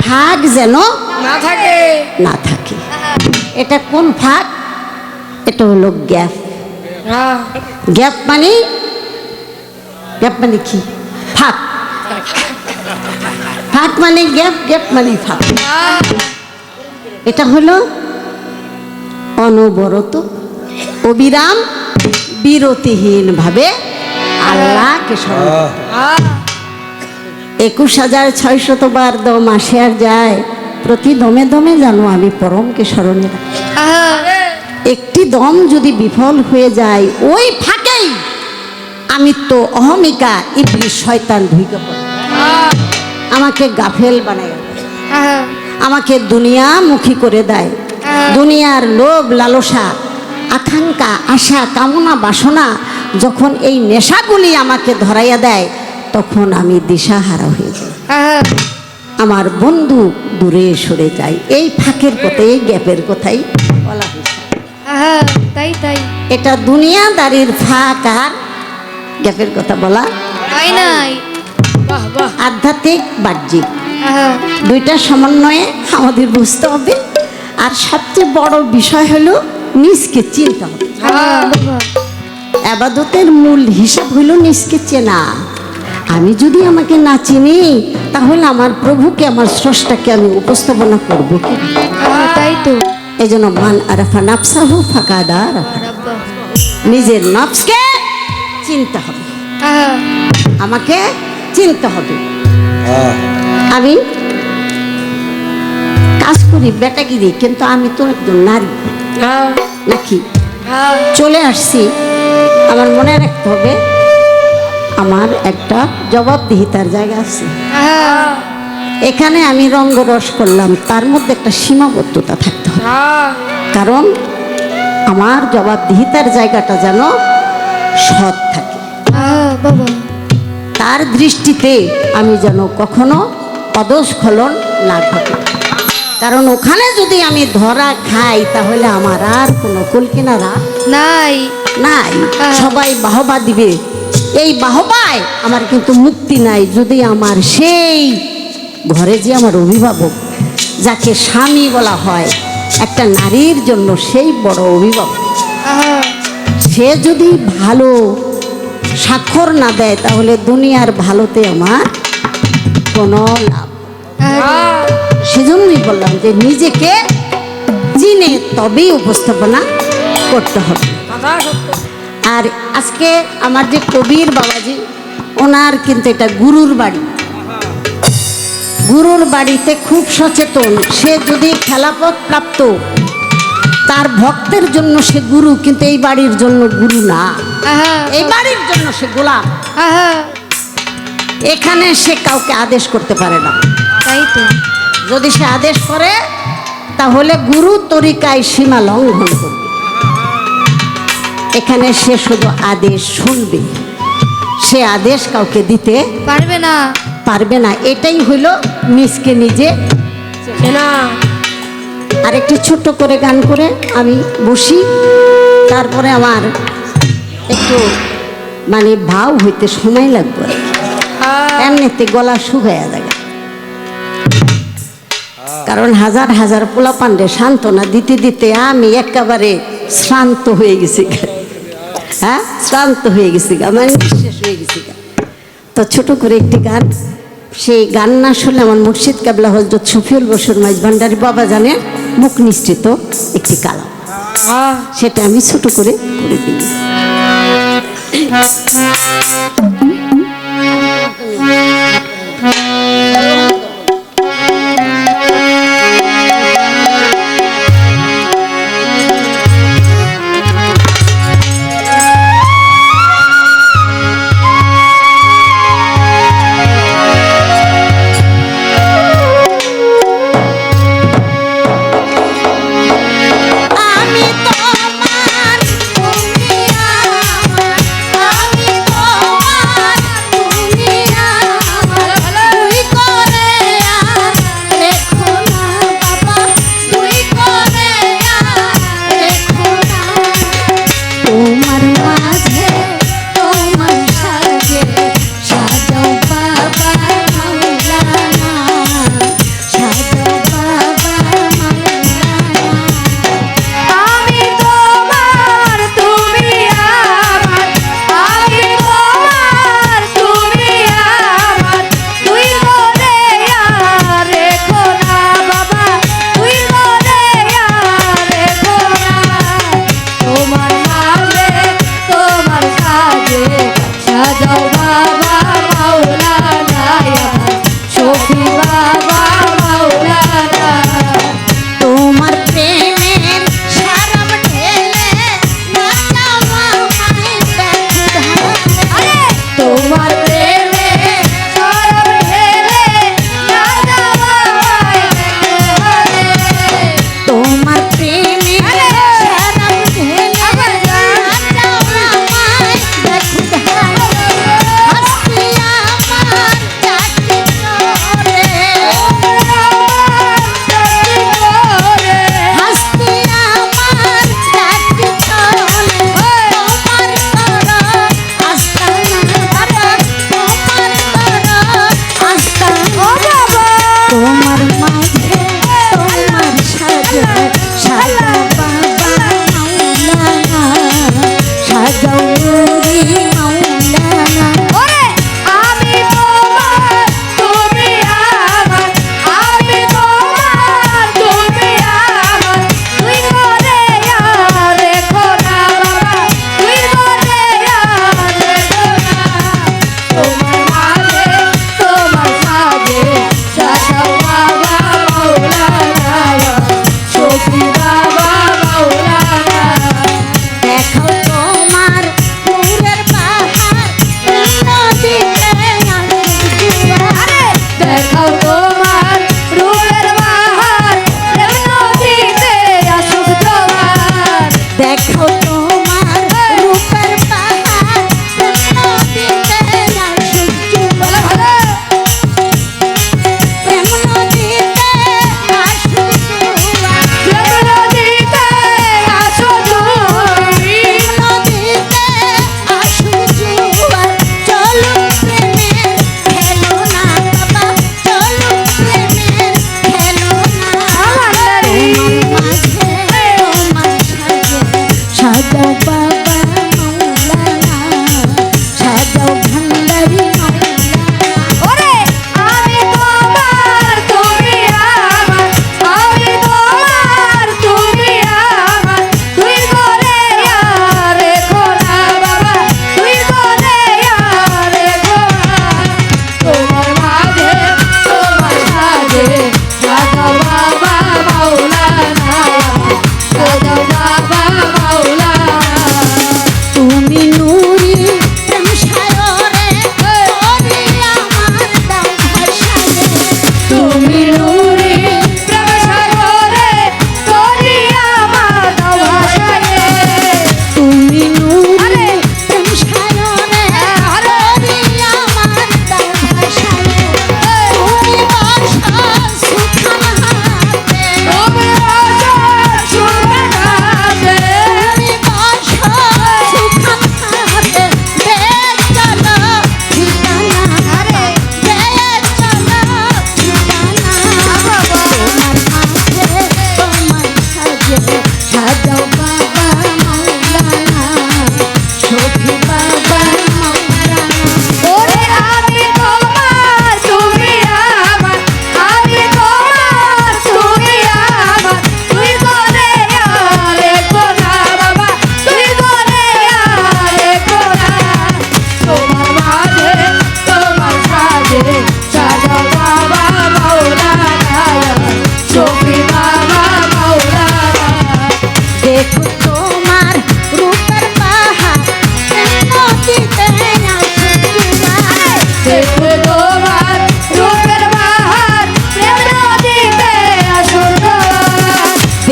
ফাঁক যেন না থাকে। না থাকে। এটা কোন ফাঁক? এটা হলো গ্যাপ। গ্যাপ মানে কি? ফাঁক। ফাঁক মানে গ্যাপ, গ্যাপ মানে ফাঁক। এটা হলো অনবরত অবিরাম বিরতিহীন ভাবে আল্লাহকে স্মরণ করতে। 21,600 বার দম আসে আর যায়, প্রতি দমে দমে জানো আমি পরমকে স্মরণে রাখি। একটি দম যদি বিফল হয়ে যায়, ওই ফাঁকেই আমি তো অহমিকা ইবলিস শয়তান ঢুকে পড়ে, আমাকে গাফেল বানায়, আমাকে দুনিয়ামুখী করে দেয়। দুনিয়ার লোভ লালসা আকাঙ্ক্ষা আশা কামনা বাসনা যখন এই নেশাগুলি আমাকে ধরাইয়া দেয়, তখন আমি দিশাহারা হয়ে যাই, আমার বন্ধু দূরে সরে যায়। এই ফাঁকের কথাই, এই গ্যাপের কথাই বলা হয়েছে। তাই তাই এটা দুনিয়াদারির ফাঁক আর গ্যাপের কথা বলা তাই নাই। বাহ বাহ। আধ্যাত্মিক বাহ্যিক দুইটা সমন্বয়ে আমাদের বুঝতে হবে। আর সবচেয়ে বড় বিষয় হলো নিজকে চিনতে হবে। ইবাদতের মূল হিসাব হলো নিজকে চেনা। আমি যদি আমাকে না চিনি, তাহলে আমার প্রভুকে, আমার স্রষ্টাকে আমি উপস্থাপনা করবো কি? তাই তো। এই জন্য মান আরাফা নাফসাহু ফাকাদ আরাফা, নিজের নফসকে চিনতে হবে, আমাকে চিনতে হবে। আমি কাজ করি বেটাগিরি, কিন্তু আমি তো একজন নারী নাকি? চলে আসছি, আমার মনে রাখতে হবে আমার একটা জবাবদিহিতার জায়গা আছে। এখানে আমি রঙ্গরস করলাম, তার মধ্যে একটা সীমাবদ্ধতা থাকতে হবে, কারণ আমার জবাবদিহিতার জায়গাটা যেন সৎ থাকে। তার দৃষ্টিতে আমি যেন কখনো পদস্খলন না ঘটে, কারণ ওখানে যদি আমি ধরা খাই, তাহলে আমার আর কোনো কুলকিনারা নাই নাই। সবাই বাহবা দিবে, এই বাহবায় আমার কিন্তু মুক্তি নাই। যদি আমার সেই ঘরে যে আমার অভিভাবক, যাকে স্বামী বলা হয়, একটা নারীর জন্য সেই বড় অভিভাবক, সে যদি ভালো স্বাক্ষর না দেয়, তাহলে দুনিয়ার ভালোতে আমার কোনো লাভ। সেজন্যই বললাম যে নিজেকে চিনে তবেই উপস্থাপনা করতে হবে। আর আজকে আমার যে কবির বাবাজি, ওনার কিন্তু এটা গুরুর বাড়ি। গুরুর বাড়িতে খুব সচেতন। সে যদি খেলাফত প্রাপ্ত, তার ভক্তের জন্য সে গুরু, কিন্তু এই বাড়ির জন্য গুরু না, এই বাড়ির জন্য সে গোলাম। এখানে সে কাউকে আদেশ করতে পারে না। তাই তো। যদি সে আদেশ করে, তাহলে গুরু তরিকায় সীমা লঙ্ঘন করবে। এখানে সে শুধু আদেশ শুনবে, সে আদেশ কাউকে দিতে পারবে না। এটাই হইল নিজকে নিজে চেনা। আর একটু ছোট্ট করে গান করে আমি বসি, তারপরে আমার একটু মানে ভাও হইতে সময় লাগবে, এমনিতে গলা শুকাইয়া যাবে। কারণ হাজার হাজার পোলাপান্ডে সান্ত্বনা দিতে দিতে আমি একেবারে শ্রান্ত হয়ে গেছি। হ্যাঁ, শ্রান্ত হয়ে গেছি, আমার নিঃশেষ হয়ে গেছি। তো ছোট করে একটি গান, সেই গান না শুনলে আমার মুর্শিদ কেবলা হযরত শফিউল বসর মাইজ ভান্ডারী বাবা জানেন মুখ নিঃসৃত একটি কালাম, সেটা আমি ছোট করে দিই।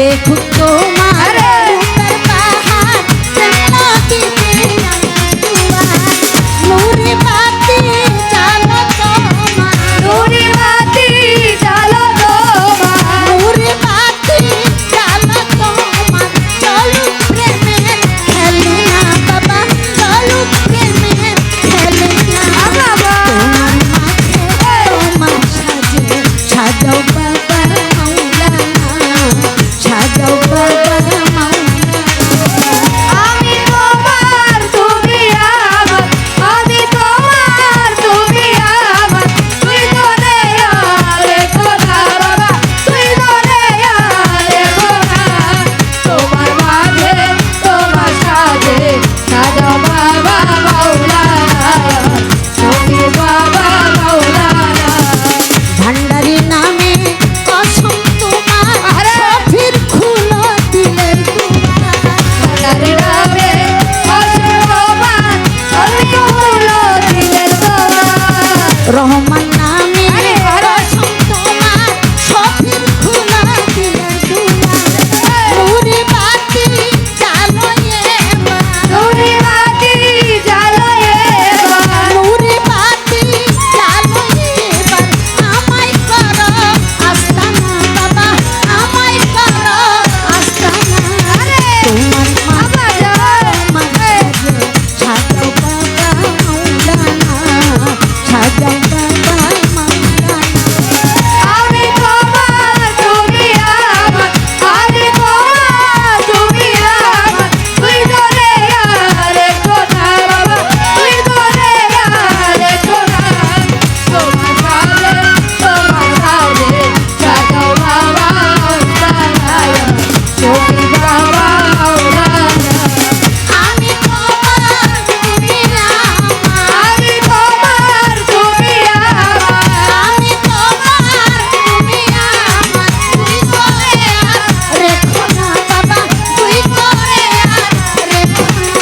দেখুক তোমার রূপের পাহাড় যেন দিতে আমার নূরে বাতি জ্বালো তোমার নূরে বাতি জ্বালো তোমার নূরে বাতি জ্বালো তোমার চলুক প্রেমের খেলনা বাবা চলুক প্রেমের খেলনা বাবা। তোমার মাঝে তোমার সাজে সাজাও বাবা মাওলানা সাজাও বাবা মাওলানা আমি তোমার তুমি আমার আমি তোমার তুমি আমার তুই দোলে আরে খোদা বাবা তুই দোলে আরে খোদা তোমার মাঝে তোমার সাজে সাজাও বাবা মাওলানা তুমি বাবা মাওলানা ভান্ডারি নামে কসম তোমার সফির খুলো দিলের দুয়ার তারে রাবে অসমান আমি হলো দিলের তোমার রহমান নামে আরে আরে। কসম তোমার সফির খুলো দিলের দুয়ার নূরে বাতি জ্বালো এবার নূরে বাতি জ্বালো এবার নূরে বাতি জ্বালো এবার আমায় করো আস্তানা বাবা আমায় করো আস্তানা আরে তোমার বাবা যাও সাজাও বাবা মাওলানা সাজাও বাবা মাওলানা আমি তোমার তুমি আমার আমি তোমার তুমি আমার তুই দোলে আরে খোদা বাবা তুই দোলে আরে খোদা তোমার সাজে সাজাও বাবা সাজায় তুমি বাবা মাওলানা আমি তোমার তুমি আমার আমি তোমার তুমি আমার আমি তোমার তুমি আমার তুই করে আর রেখো না বাবা তুই করে আর রেখো না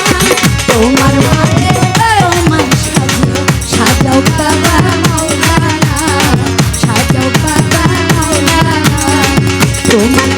তোমার মাঝে তোমার সাজাও বাবা মাওলানা সাজাও বাবা মাওলানা তোমার